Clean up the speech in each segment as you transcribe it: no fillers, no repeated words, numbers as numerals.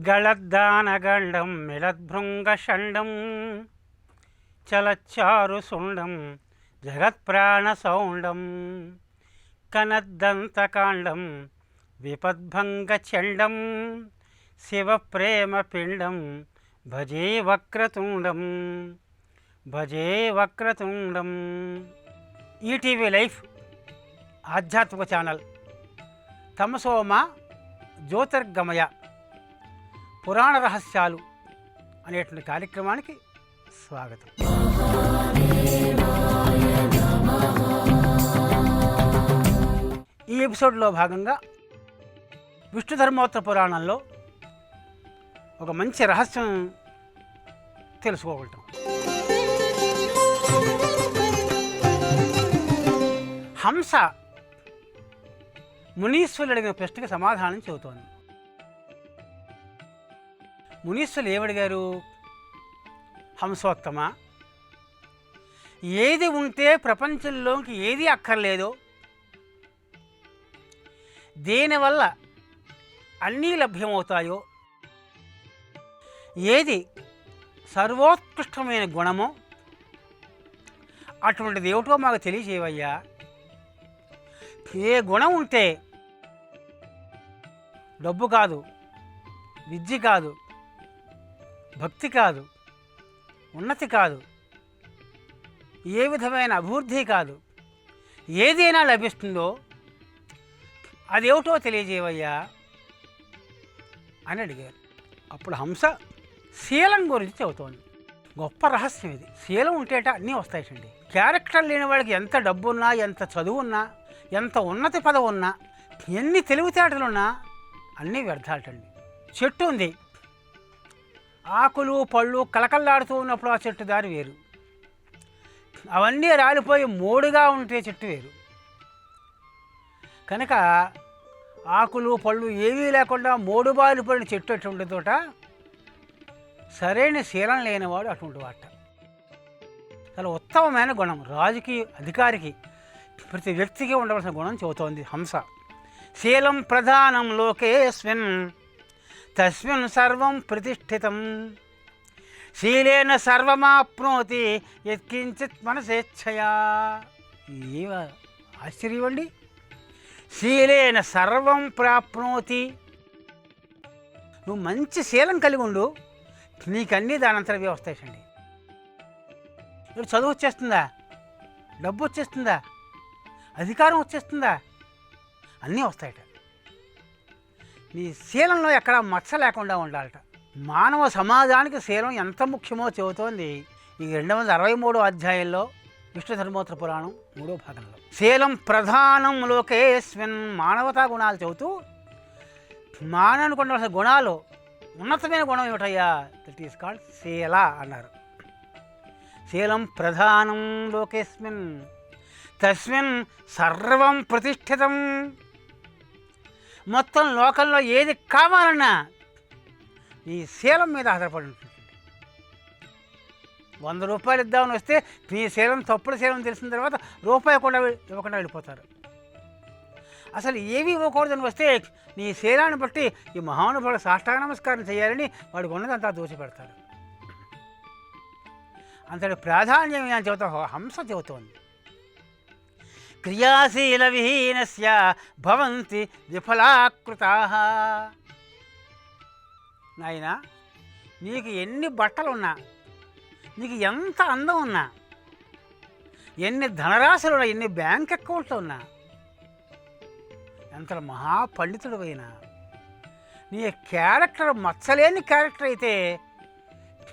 గళద్దానగండం మిళద్భృంగషండం చలచ్చారు సుండం జగత్ప్రాణసౌండం కనద్దంతకాండం విపద్భంగచండం శివప్రేమపిండం భజే వక్రతుండం భజే Vakratundam. ETV life ఆధ్యాత్మిక channel తమసోమ జ్యోతిర్గమయ పురాణ రహస్యాలు అనేటువంటి కార్యక్రమానికి స్వాగతం. ఈ ఎపిసోడ్లో భాగంగా విష్ణుధర్మోత్తర పురాణంలో ఒక మంచి రహస్యం తెలుసుకోగలుగుతాం. హంస మునీశ్వరుడు అడిగిన ప్రశ్నకి సమాధానం చెబుతోంది. మునీశ్వరులు ఏమడిగారు? హంసోత్తమ, ఏది ఉంటే ప్రపంచంలోకి ఏది అక్కర్లేదో, దేనివల్ల అన్నీ లభ్యమవుతాయో, ఏది సర్వోత్కృష్టమైన గుణమో అటువంటిది ఏమిటో మాకు తెలియజేవయ్యా. ఏ గుణం ఉంటే డబ్బు కాదు, విద్య కాదు, భక్తి కాదు, ఉన్నతి కాదు, ఏ విధమైన అభివృద్ధి కాదు, ఏదైనా లభిస్తుందో అదేమిటో తెలియజేవయ్యా అని అడిగారు. అప్పుడు హంస శీలం గురించి చెబుతోంది. గొప్ప రహస్యం ఇది. శీలం ఉంటేట అన్నీ వస్తాయటండి. క్యారెక్టర్ లేని వాడికి ఎంత డబ్బున్నా, ఎంత చదువున్నా, ఎంత ఉన్నతి పదవి ఉన్నా, ఎన్ని తెలివితేటలున్నా అన్నీ వ్యర్థాలటండి. చెట్టు ఉంది, ఆకులు పళ్ళు కలకల్లాడుతూ ఉన్నప్పుడు ఆ చెట్టు దారి వేరు, అవన్నీ రాలిపోయి మోడుగా ఉంటే చెట్టు వేరు. కనుక ఆకులు పళ్ళు ఏవీ లేకుండా మోడు బారిపోయిన చెట్టు అటువంటి తోట సరైన శీలం లేనివాడు అటువంటి వాట. చాలా ఉత్తమమైన గుణం రాజుకి, అధికారికి, ప్రతి వ్యక్తికి ఉండవలసిన గుణం చెబుతోంది హంస. శీలం ప్రధానం లోకేస్మిన్ తస్మిన్ సర్వం ప్రతిష్ఠితం శీలేన సర్వమాప్నోతి యత్కించిత్ మనసేచ్ఛయా. ఏవ ఆశ్చర్యమండి! శీలేన సర్వం ప్రాప్నోతి. నువ్వు మంచి శీలం కలిగి ఉండు, నీకన్నీ దానంతరవే వస్తాయండి. ఇప్పుడు చదువు వచ్చేస్తుందా, డబ్బు వచ్చేస్తుందా, అధికారం వచ్చేస్తుందా, అన్నీ వస్తాయట. నీ శీలంలో ఎక్కడ మచ్చ లేకుండా ఉండాలట. మానవ సమాజానికి శీలం ఎంత ముఖ్యమో చెబుతోంది ఈ 263వ అధ్యాయంలో విష్ణుధర్మోత్తర పురాణం 3వ భాగంలో. శీలం ప్రధానం లోకేస్మిన్, మానవతా గుణాలు చెబుతూ మానవునికి ఉండవలసిన గుణాలు, ఉన్నతమైన గుణం ఏమిటయ్యా? దట్ ఈస్ కాల్డ్ శీల అన్నారు. శీలం ప్రధానం లోకేస్మిన్ తస్మిన్ సర్వం ప్రతిష్ఠితం. మొత్తం లోకంలో ఏది కావాలన్నా ఈ శీలం మీద ఆధారపడి ఉంటుంది. 100 రూపాయలు ఇద్దామని వస్తే నీ శీలం తప్పుడు శీలం తెలిసిన తర్వాత రూపాయి కూడా ఇవ్వకుండా వెళ్ళిపోతారు. అసలు ఏవి ఇవ్వకూడదని వస్తే నీ శీలాన్ని బట్టి ఈ మహానుభావుడు సాష్టాంగ నమస్కారం చేయాలని వాడికి ఉన్నదంతా దోచిపెడతారు. అంతటి ప్రాధాన్యం అని చెబుతా హంస చెబుతోంది. క్రియాశీల విహీనస్య భవంతి విఫలాకృతాః. నాయనా, నీకు ఎన్ని బట్టలున్నా, నీకు ఎంత అందం ఉన్నా, ఎన్ని ధనరాశులున్నా, ఎన్ని బ్యాంక్ అకౌంట్లు ఉన్నా, ఎంత మహాపండితుడు అయినా, నీ క్యారెక్టర్ మచ్చలేని క్యారెక్టర్ అయితే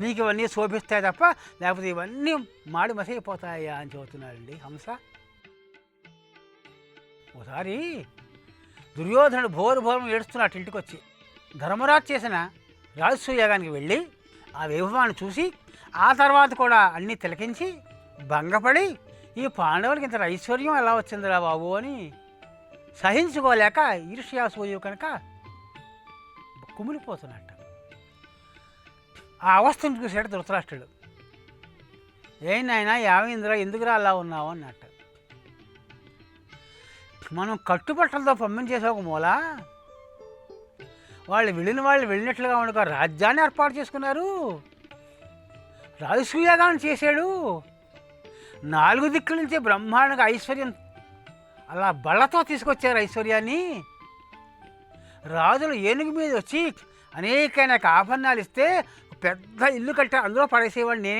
నీకు ఇవన్నీ శోభిస్తాయి తప్ప లేకపోతే ఇవన్నీ మాడి మసైపోతాయా అని చెబుతున్నాడండి హంస. ఒకసారి దుర్యోధనుడు భోరుభోరం ఏడుస్తున్నట్టు ఇంటికి వచ్చి ధర్మరాజు చేసిన రాజసూయాగానికి వెళ్ళి ఆ వైభవాన్ని చూసి ఆ తర్వాత కూడా అన్నీ తిలకించి భంగపడి ఈ పాండవులకి ఇంత ఐశ్వర్యం ఎలా వచ్చిందిరా బాబు అని సహించుకోలేక ఈర్ష్యాసూయు కనుక కుమిలిపోతున్నట్ట. ఆ అవస్థను చూసాడు ధృతరాష్ట్రుడు. నాయనా ఏమైందిరా, ఎందుకురా అలా ఉన్నావు అన్నట్టు. మనం కట్టుబట్టలతో పంపించేసే ఒక మూల వాళ్ళు వెళ్ళినట్లుగా ఉండక రాజ్యాన్ని ఏర్పాటు చేసుకున్నారు, రాజసూయాగాన్ని చేశాడు, 4 దిక్కుల నుంచి బ్రహ్మాండంగా ఐశ్వర్యం అలా బళ్ళతో తీసుకొచ్చారు ఐశ్వర్యాన్ని. రాజులు ఏనుగు మీద వచ్చి అనేకైన ఆభరణాలు ఇస్తే పెద్ద ఇల్లు కట్టా, అందులో పడేసేవాడిని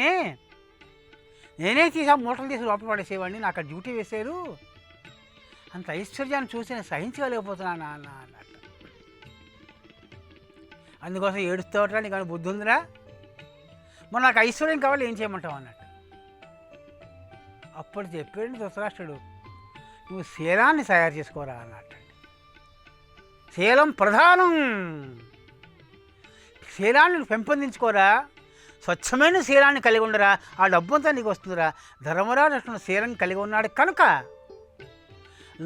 నేనే తీసా మూటలు తీసి లోపల పడేసేవాడిని, నాకు ఆ డ్యూటీ వేశారు. అంత ఐశ్వర్యాన్ని చూసి నేను సహించలేకపోతున్నాను నాన్న అన్నట్టు. అందుకోసం ఏడుస్తూటరా, నీకు అని బుద్ధి ఉందిరా, మరి నాకు ఐశ్వర్యం కావాలి, ఏం చేయమంటావు అన్నట్టు. అప్పుడు చెప్పాడు ధృతరాష్ట్రుడు, నువ్వు శీలాన్ని తయారు చేసుకోరా అన్నట్టు. శీలం ప్రధానం, శీలాన్ని పెంపొందించుకోరా, స్వచ్ఛమైన శీలాన్ని కలిగి ఉండరా, ఆ డబ్బంతా నీకు వస్తుందిరా. ధర్మరాజు అటువంటి శీలం కలిగి ఉన్నాడు కనుక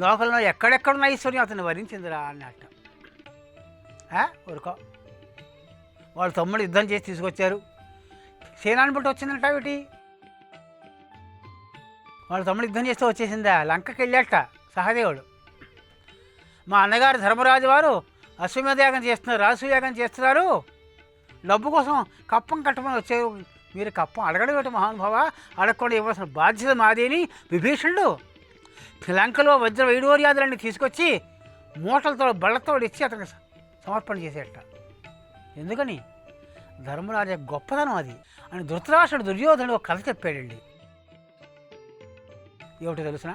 లోకంలో ఎక్కడెక్కడున్న ఐశ్వర్యం అతను వరించిందిరా అన్నట్టు. ఊరుకో, వాళ్ళ తమ్ముడు యుద్ధం చేసి తీసుకొచ్చారు, శీలాన్ని బట్టి వచ్చిందంట వీటి. వాళ్ళ తమ్ముడు యుద్ధం చేస్తే వచ్చేసిందా, లంకకి వెళ్ళాట సహదేవుడు. మా అన్నగారు ధర్మరాజు వారు అశ్వమేధయాగం చేస్తున్నారు, రాజసూయాగం చేస్తున్నారు, డబ్బు కోసం కప్పం కట్టమని వచ్చారు, మీరు కప్పం అడగడం ఏంటి మహానుభావ, అడగకుండా ఇవ్వాల్సిన బాధ్యత మాది అని విభీషణుడు లంకలో వజ్ర వైడూర్యాదులన్నీ తీసుకొచ్చి మూటలతో బళ్ళతో ఇచ్చి అతనికి సమర్పణ చేసేట. ఎందుకని? ధర్మరాజు గొప్పతనం అది అని ధృతరాష్ట్రుడు దుర్యోధనుడు ఒక కథ చెప్పాడండి. ఏమిటో తెలుసునా?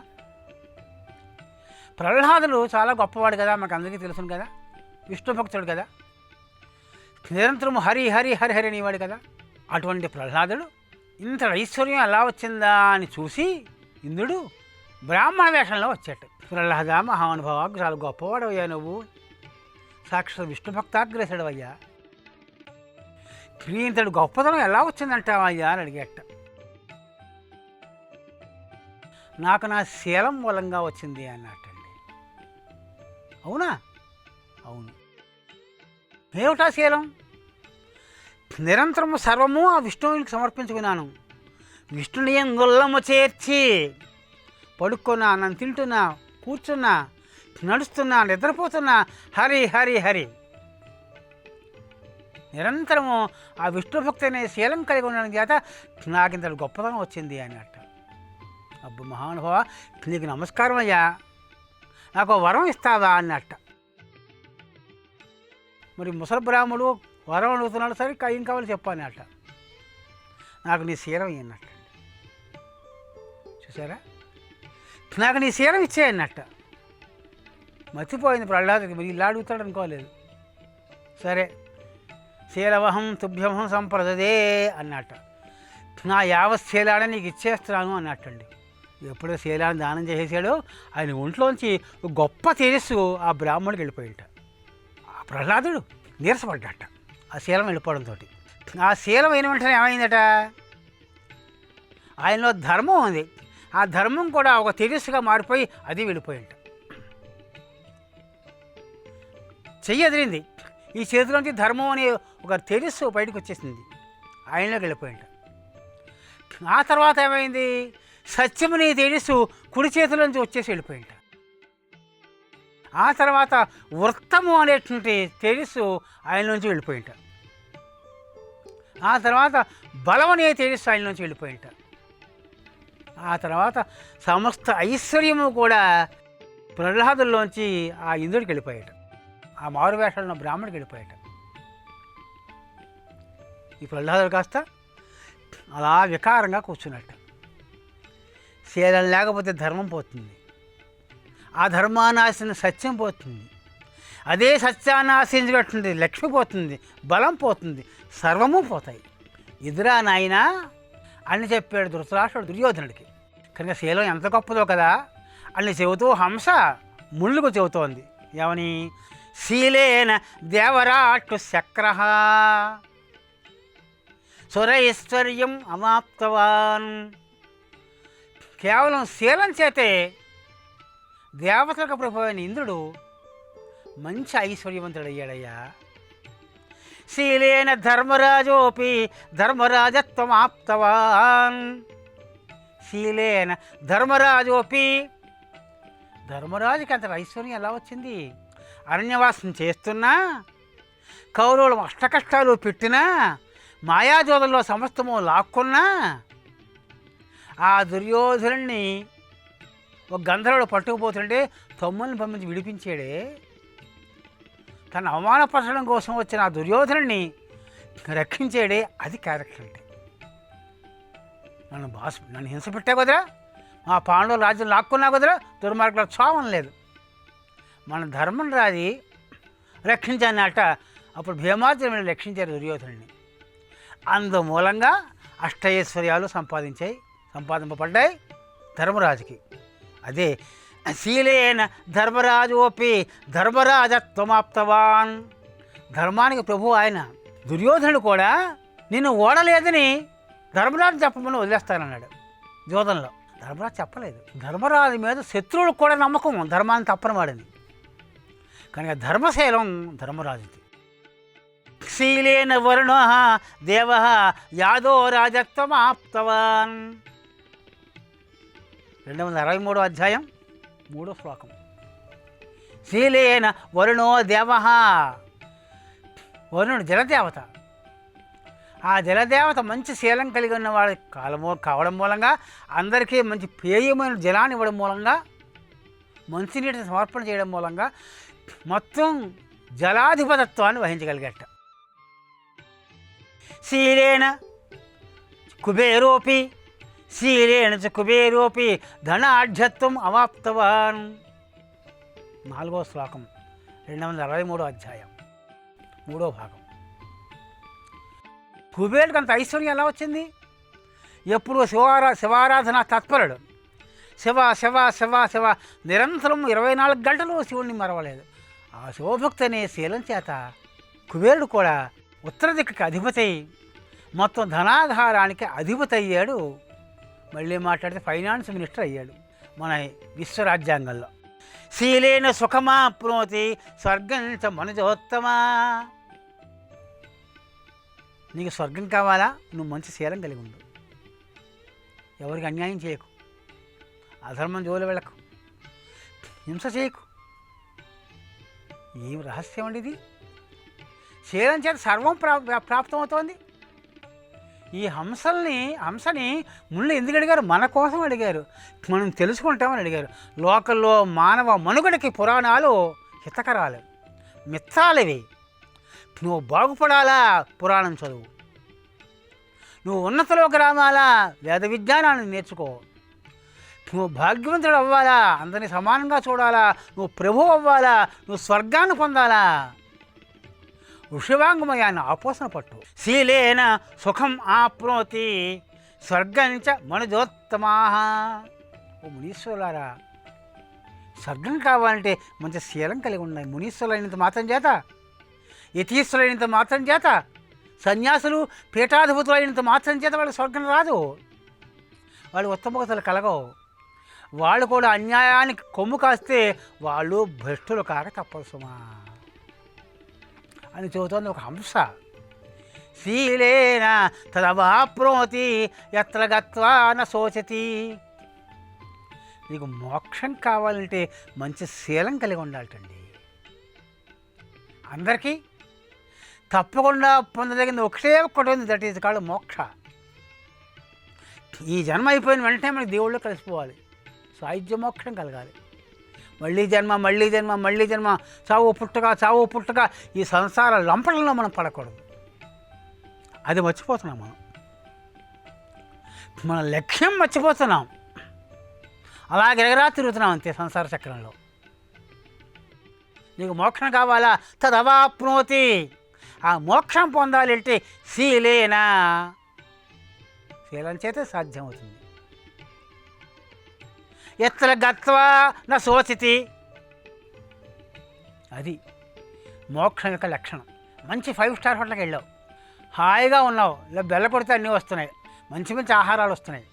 ప్రహ్లాదుడు చాలా గొప్పవాడు కదా, మాకు అందరికీ తెలుసును కదా, విష్ణుభక్తుడు కదా, నిరంతరము హరి హరి హరి హరి అనేవాడు కదా. అటువంటి ప్రహ్లాదుడు ఇంత ఐశ్వర్యం ఎలా వచ్చిందా అని చూసి ఇంద్రుడు బ్రాహ్మణ వేషంలో వచ్చాట. ప్రహ్లాద మహానుభావ, చాలా గొప్పవాడు అయ్యా నువ్వు, సాక్షాత్ విష్ణు భక్తాగ్రేసుడు అయ్యా, ఇంతటి గొప్పతనం ఎలా వచ్చిందంటావయ్యా అని అడిగేట. నాకు నా శీలం మూలంగా వచ్చింది అన్నట్టండి. అవునా? అవును. ఏమిటా శీలం? నిరంతరము సర్వము ఆ విష్ణువునికి సమర్పించుకున్నాను. విష్ణుని గుల్లము చేర్చి పడుకున్నా, నన్ను తింటున్నా, కూర్చున్నా, నడుస్తున్నా, నిద్రపోతున్నా, హరి హరి హరి. నిరంతరము ఆ విష్ణు భక్తి అనే శీలం కలిగి ఉండడం చేత నాకు ఇంత గొప్పతనం వచ్చింది అన్నట్టు. అబ్బు మహానుభావ, నీకు నమస్కారం అయ్యా, నాకు వరం ఇస్తావా అన్నట్ట. మరి ముసలి బ్రాహ్మడు వరం అడుగుతున్నాడు, సరే ఏం కావాలో చెప్పాలి అన్నట్ట. నాకు నీ శీలం అన్నట్టు. చూసారా, నాకు నీ శీలం ఇచ్చేయన్నట్ట. మర్చిపోయింది ప్రహ్లాదుడికి, మరి ఇలా అడుగుతాడు అనుకోలేదు. సరే, శీలవహం తుభ్యమహం సంప్రదదే అన్నట్ట. నా యావత్ శీలాన్ని నీకు ఇచ్చేస్తున్నాను అన్నట్టండి. ఎప్పుడో శీలాన్ని దానం చేసేసాడో ఆయన ఒంట్లోంచి గొప్ప తేజస్సు ఆ బ్రాహ్మణుడికి వెళ్ళిపోయింట. ఆ ప్రహ్లాదుడు నీరసపడ్డట ఆ శీలం వెళ్ళిపోవడంతో. ఆ శీలం అయిన వెంటనే ఏమైందట, ఆయనలో ధర్మం ఉంది, ఆ ధర్మం కూడా ఒక తేజస్సుగా మారిపోయి అది వెళ్ళిపోయింట. చెయ్యి ఎదిరింది, ఈ చేతిలోంచి ధర్మం అనే ఒక తేజస్సు బయటకు వచ్చేసింది, ఆయనలోకి వెళ్ళిపోయింట. ఆ తర్వాత ఏమైంది, సత్యమనే తేజస్సు కుడి చేతిలోంచి వచ్చేసి వెళ్ళిపోయింట. ఆ తర్వాత వృత్తము అనేటువంటి తేజస్సు ఆయనలోంచి వెళ్ళిపోయింట. ఆ తర్వాత బలం అనే తేజస్సు ఆయనలోంచి వెళ్ళిపోయింట. ఆ తర్వాత సమస్త ఐశ్వర్యము కూడా ప్రహ్లాదుల్లోంచి ఆ ఇంద్రుడికి వెళ్ళిపోయాట, ఆ మారు వేషాలు ఉన్న బ్రాహ్మడికి వెళ్ళిపోయాట. ఈ ప్రహ్లాదుడు కాస్త అలా వికారంగా కూర్చున్నట్ట. శీలం లేకపోతే ధర్మం పోతుంది, ఆ ధర్మానాశన సత్యం పోతుంది, అదే సత్యానాశించినటువంటి లక్ష్మి పోతుంది, బలం పోతుంది, సర్వము పోతాయి. ఇదిరా నాయనా అని చెప్పాడు ధృతరాష్ట్రుడు దుర్యోధనుడికి. కనుక శీలం ఎంత గొప్పదో కదా అని చెబుతూ హంస ముళ్ళుకు చెబుతోంది. ఏమని? శీలేన దేవరాట్టు శక్రః సురైశ్వర్యం అవాప్తవాన్. కేవలం శీలం చేతే దేవతలకు ప్రభు అయిన ఇంద్రుడు మంచి ఐశ్వర్యవంతుడయ్యాడయ్యా. శీలేన ధర్మరాజోపి ధర్మరాజత్వమాప్తవాన్. శీలేన ధర్మరాజోపి, ధర్మరాజుకి అంత ఐశ్వర్యం ఎలా వచ్చింది? అరణ్యవాసం చేస్తున్నా, కౌరవులు అష్టకష్టాలు పెట్టినా, మాయాజోదంలో సమస్తము లాక్కున్నా, ఆ దుర్యోధనుడిని ఒక గంధర్వుడు పట్టుకుపోతుంటే తమ్ముల్ని పంపించి విడిపించాడే. తను అవమానపరచడం కోసం వచ్చిన ఆ దుర్యోధనుడిని రక్షించాడే. అది క్యారెక్టర్ అంటే. నన్ను హింస పెట్టా కుదరా, మా పాండవుల రాజ్యం లాక్కున్నా కుదరా, దుర్మార్గుల చావం లేదు. మన ధర్మం రాజి రక్షించానట. అప్పుడు భీమార్జునుడిని రక్షించారు దుర్యోధనుడిని. అందుమూలంగా అష్టైశ్వర్యాలు సంపాదింపబడ్డాయి ధర్మరాజుకి. అదే శీలేన ధర్మరాజోపి ధర్మరాజత్వమాప్తవాన్. ధర్మానికి ప్రభు ఆయన. దుర్యోధనుడు కూడా నిన్ను ఓడలేదని ధర్మరాజు చెప్పమని వదిలేస్తానన్నాడు జోదంలో. ధర్మరాజు చెప్పలేదు. ధర్మరాజు మీద శత్రువులకు కూడా నమ్మకం ధర్మాన్ని తప్పనివాడని. కనుక ధర్మశైలం ధర్మరాజుది. శీలేన వరుణ దేవ యాదో రాజత్వమాప్తవాన్. 263 అధ్యాయం 3వ శ్లోకం. శీలేన వరుణో దేవ. వరుణుడు జలదేవత. ఆ జలదేవత మంచి శీలం కలిగి ఉన్నవాడు కావడం మూలంగా, అందరికీ మంచి పేయమైన జలాన్ని ఇవ్వడం మూలంగా, మంచినీటిని సమర్పణ చేయడం మూలంగా మొత్తం జలాధిపతత్వాన్ని వహించగలిగట. శీలేన కుబేరోపి శీలేన చ కుబేరోపి ధనాఢ్యత్వం అవాప్తవాన్. 4వ శ్లోకం 263 అధ్యాయం 3వ భాగం. కుబేరుడికి అంత ఐశ్వర్యం ఎలా వచ్చింది? ఎప్పుడు శివారాధన తత్పరుడు. శివ శివ శివ శివ నిరంతరం 24 గంటలు శివుణ్ణి మరవలేదు. ఆ శివభక్తి అనే శీలం చేత కుబేరుడు కూడా ఉత్తర దిక్కుకి అధిపతి, మొత్తం ధనాధారానికి అధిపతి అయ్యాడు. మళ్ళీ మాట్లాడితే ఫైనాన్స్ మినిస్టర్ అయ్యాడు మన విశ్వరాజ్యాంగంలో. శీలేన సుఖమాప్నోతి స్వర్గం చ మనుజోత్తమా. నీకు స్వర్గం కావాలా? నువ్వు మంచి శీలం కలిగి ఉండు. ఎవరికి అన్యాయం చేయకు, అధర్మం జోలి వెళ్ళకు, హింస చేయకు. ఏం రహస్యం అండి ఇది? శీలం చేత సర్వం ప్రాప్తమవుతోంది. ఈ హంసని ముళ్ళు ఎందుకు అడిగారు? మన కోసం అడిగారు, మనం తెలుసుకుంటామని అడిగారు. లోకల్లో మానవ మనుగడకి పురాణాలు హితకరాలు, మిత్రాలవి. నువ్వు బాగుపడాలా? పురాణం చదువు. నువ్వు ఉన్నతలోకి రావాలా? వేద విజ్ఞానాన్ని నేర్చుకో. నువ్వు భాగ్యవంతుడు అవ్వాలా? అందరినీ సమానంగా చూడాలా? నువ్వు ప్రభువు అవ్వాలా? నువ్వు స్వర్గాన్ని పొందాలా? ఋషివాంగమయాన్ని ఆపోసన పట్టు. శీలేన సుఖం ఆప్నోతి స్వర్గంచ మనుజోత్తమా. ఓ మునీశ్వరులారా, స్వర్గం కావాలంటే మంచి శీలం కలిగి ఉన్నాయి. మునీశ్వరులైనంత మాత్రం చేత, యతీశ్వరులైనంత మాత్రం చేత, సన్యాసులు పీఠాధిపతులైనంత మాత్రం చేత వాళ్ళకి స్వర్గం రాదు. వాళ్ళు ఉత్తమగతులు కలగవు. వాళ్ళు కూడా అన్యాయానికి కొమ్ము కాస్తే వాళ్ళు భ్రష్టులు కాక తప్పదు సుమా అని చెబుతోంది ఒక హంస. శీలేన తదవాప్నోతి యత్ర గత్వా న శోచతి. నీకు మోక్షం కావాలంటే మంచి శీలం కలిగి ఉండాలటండి. అందరికీ తప్పకుండా పొందదగింది ఒకటే ఒక్కటి ఉంది, దట్ ఈజ్ కాల్డ్ మోక్ష. ఈ జన్మ అయిపోయిన వెంటనే మనకి దేవుళ్ళు కలిసిపోవాలి, సాయుధ్య మోక్షం కలగాలి. మళ్ళీ జన్మ మళ్ళీ జన్మ మళ్ళీ జన్మ, చావు పుట్టుక ఈ సంసార లంపటంలో మనం పడకూడదు. అది మర్చిపోతున్నాం మనం. మన లక్ష్యం మర్చిపోతున్నాం. అలాగే ఎగరా తిరుగుతున్నాం అంతే సంసార చక్రంలో. నీకు మోక్షం కావాలా? తదవాప్నోతి. ఆ మోక్షం పొందాలంటే శీలేనా, శీలం చేతే సాధ్యమవుతుంది. ఎత్ర గత్వా న శోచతి. అది మోక్షం యొక్క లక్షణం. మంచి 5 స్టార్ హోటల్కి వెళ్ళావు, హాయిగా ఉన్నావు, ఇలా బెల్ల కొడితే అన్నీ వస్తున్నాయి, మంచి మంచి ఆహారాలు వస్తున్నాయి,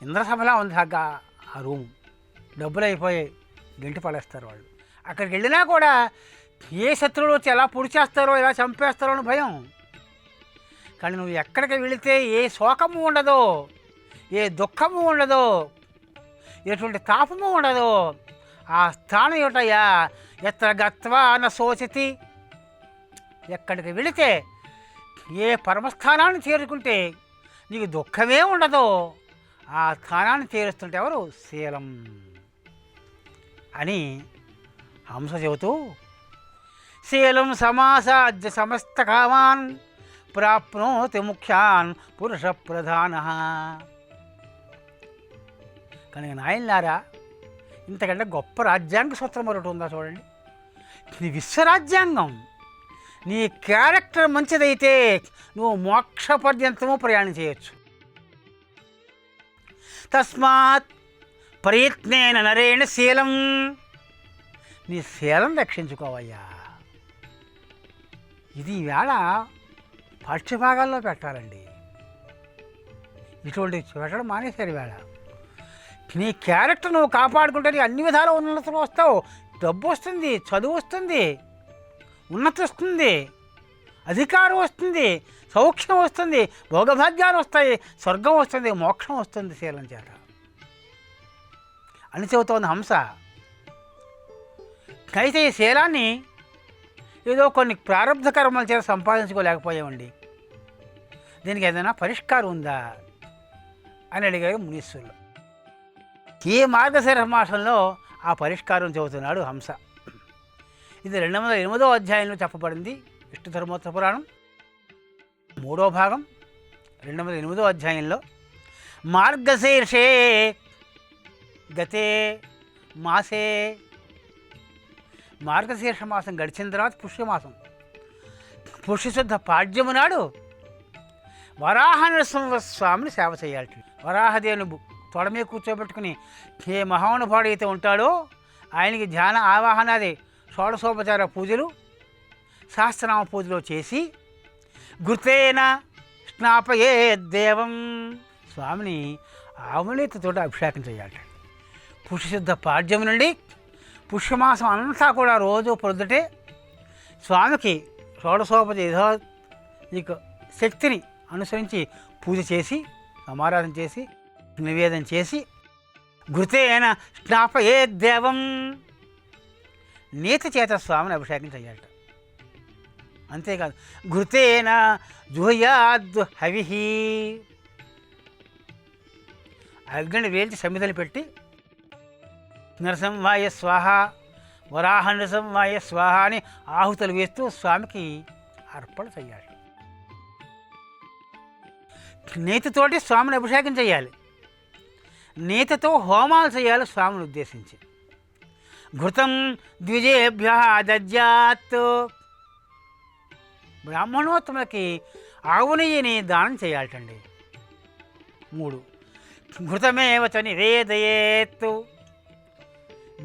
ఇంద్రసభలా ఉంది ఆ రూము. డబ్బులు అయిపోయాయి, గెంటి పడేస్తారు వాళ్ళు. అక్కడికి వెళ్ళినా కూడా ఏ శత్రువులు వచ్చి ఎలా పొడి చేస్తారో ఎలా చంపేస్తారో అని భయం. కానీ నువ్వు ఎక్కడికి వెళితే ఏ శోకము ఉండదో, ఏ దుఃఖము ఉండదో, ఎటువంటి తాపము ఉండదో. ఆ స్థానం ఏమిటయ్యా? ఎత్ర గత్వా న శోచతి. ఎక్కడికి వెళితే, ఏ పరమస్థానాన్ని చేరుకుంటే నీకు దుఃఖమే ఉండదో ఆ స్థానాన్ని చేరుస్తుంటే ఎవరు? శీలం అని హంస చెబుతూ, శీలం సమాసాద్య సమస్త కామాన్ ప్రాప్నోతి ముఖ్యాన్ పురుష ప్రధాన. కనుక నాయనలారా, ఇంతకంటే గొప్ప రాజ్యాంగ సూత్రం మరొకటి ఉందా చూడండి. నీ విశ్వరాజ్యాంగం. నీ క్యారెక్టర్ మంచిదైతే నువ్వు మోక్ష పర్యంతము ప్రయాణం చేయొచ్చు. తస్మాత్ ప్రయత్నేన నరేణ శీలం. నీ శీలం రక్షించుకోవయ్యా. ఇది ఈవేళ పాఠ్యభాగాల్లో పెట్టాలండి. ఇటువంటి పెట్టడం మానేశారు ఈవేళ. నీ క్యారెక్టర్ నువ్వు కాపాడుకుంటే నీ అన్ని విధాల ఉన్నతలు వస్తావు. డబ్బు వస్తుంది, చదువు వస్తుంది, ఉన్నతి వస్తుంది, అధికారం వస్తుంది, సౌఖ్యం వస్తుంది, భోగభాగ్యాలు వస్తాయి, స్వర్గం వస్తుంది, మోక్షం వస్తుంది శీలం చేత అని చెబుతోంది హంస. అయితే ఈ శీలాన్ని ఏదో కొన్ని ప్రారంభ కర్మల చేత సంపాదించుకోలేకపోయామండి. దీనికి ఏదైనా పరిష్కారం ఉందా అని అడిగారు మునీశ్వరులు. ఈ మార్గశిర మాసంలో ఆ పరిష్కారం చెబుతున్నాడు హంస. ఇది 208వ అధ్యాయంలో చెప్పబడింది. విష్ణు ధర్మోత్తర పురాణం 3వ భాగం 208వ అధ్యాయంలో. మార్గశీర్షే గతే మాసే. మార్గశీర్ష మాసం గడిచిన తర్వాత పుష్యమాసం, పుష్యశుద్ధ పాడ్యము నాడు వరాహనరసింహ స్వామిని సేవ చేయాలి. వరాహదేవుని తొడ మీద కూర్చోబెట్టుకుని ఏ మహానుభావుడు అయితే ఉంటాడో ఆయనకి ధ్యాన ఆవాహనాది షోడశోపచార పూజలు, సహస్రనామ పూజలు చేసి గుర్తేన స్నాపయే దేవం. స్వామిని ఆవునేతితో అభిషేకం చేయాలి. పుష్యశుద్ధ పాడ్యం నుండి పుష్యమాసం అంతా కూడా రోజు పొద్దుటే స్వామికి షోడశోపచార శక్తిని అనుసరించి పూజ చేసి, సమారాధన చేసి, నివేదన చేసి, ఘృతేన స్నాపయే దేవం, నేతి చేత స్వామిని అభిషేకం చేయాలట. అంతేకాదు, ఘృతేన జుహయాద్ హవిహి, అగ్ని వేల్చి సమిధలు పెట్టి నరసింహాయ స్వాహ, వరాహ నరసింహాయ స్వాహ అని ఆహుతులు వేస్తూ స్వామికి అర్పణ చేయాలి. నేతితోటి స్వామిని అభిషేకం చేయాలి. నేతితో హోమాలు చేయాలి స్వామిని ఉద్దేశించి. ఘృతం ద్విజేభ్య దద్యాత్, బ్రాహ్మణోత్తములకి ఆవు నెయ్యిని దానం చేయాలటండి. 3 ఘృతమేవ చ నివేదయేత్,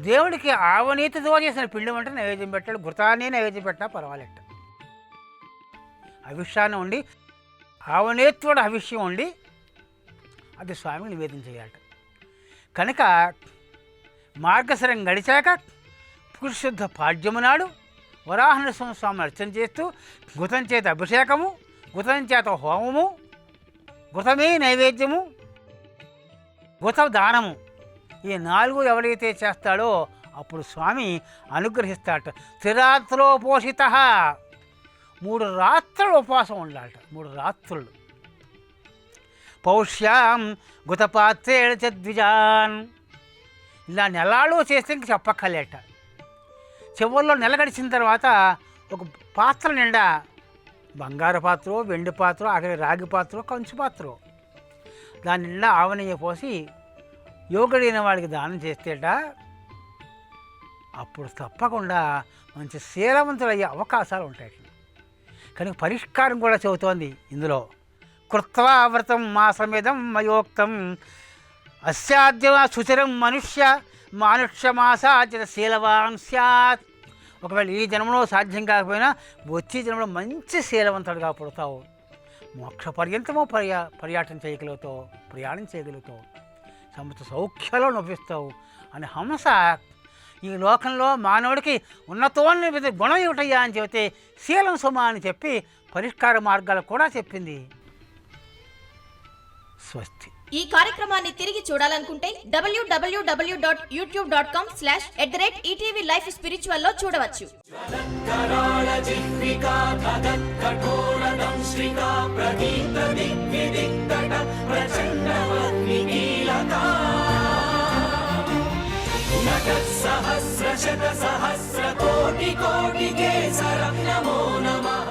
దేవుడికి ఆవునేతితో చేసిన పిండి వంట నైవేద్యం పెట్టాడు. ఘృతాన్ని నైవేద్యం పెట్టినా పర్వాలేట. అవిష్యాన్ని ఉండి ఆవునేత్తుడు అవిష్యం ఉండి అది స్వామికి నివేదన చేయాలట. కనుక మార్గశిరం గడిచాక పురుషుద్ధ పాడ్యము నాడు వరాహనరసింహ స్వామిని అర్చన చేస్తూ ఘృతం చేత అభిషేకము, ఘృతం చేత హోమము, ఘృతమే నైవేద్యము, ఘృత దానము, ఈ 4 ఎవరైతే చేస్తాడో అప్పుడు స్వామి అనుగ్రహిస్తాడట. స్థిరాత్రోపోషిత, 3 రాత్రులు ఉపవాసం ఉండాలట. 3 రాత్రులు. పౌష్యాం ఘృతపాత్రేణ చ ద్విజాన్, ఇలా నెలాళ్ళు చేస్తే ఇంక చెప్పక్కర్లేట. చివరిలో నెల గడిచిన తర్వాత ఒక పాత్ర నిండా బంగారు పాత్ర, వెండి పాత్ర, అక్కడ రాగి పాత్ర, కంచు పాత్ర, దాని నిండా ఆవనయ్య పోసి యోగుడైన వాడికి దానం చేస్తేట అప్పుడు తప్పకుండా మంచి శీలవంతులయ్యే అవకాశాలు ఉంటాయి. కనుక పరిష్కారం కూడా చెబుతోంది ఇందులో. కృత్వా వ్రతం మాసమిదం మయోక్తం అస్యాద్య సుచిరం మానుష్యమాసాచ శీలవాన్ స్యాత్. ఒకవేళ ఈ జన్మలో సాధ్యం కాకపోయినా వచ్చే జన్మలో మంచి శీలవంతుడిగా పుడతావు, మోక్ష పర్యంతమో ప్రయాణం చేయగలుగుతావు, సమస్త సౌఖ్యాలు నొప్పిస్తావు అని హంస ఈ లోకంలో మానవుడికి ఉన్నతోన్నత గుణం ఏమిటయ్యా అని చెబితే శీలం సుమ అని చెప్పి పరిష్కార మార్గాలు కూడా చెప్పింది. స్వస్తి. ఈ కార్యక్రమాన్ని తిరిగి చూడాలనుకుంటే www.youtube.com/@ETVLifeSpiritual లో చూడవచ్చు. సహస్ర శత సహస్ర కోటి కోటి కేసరం నమో నమః.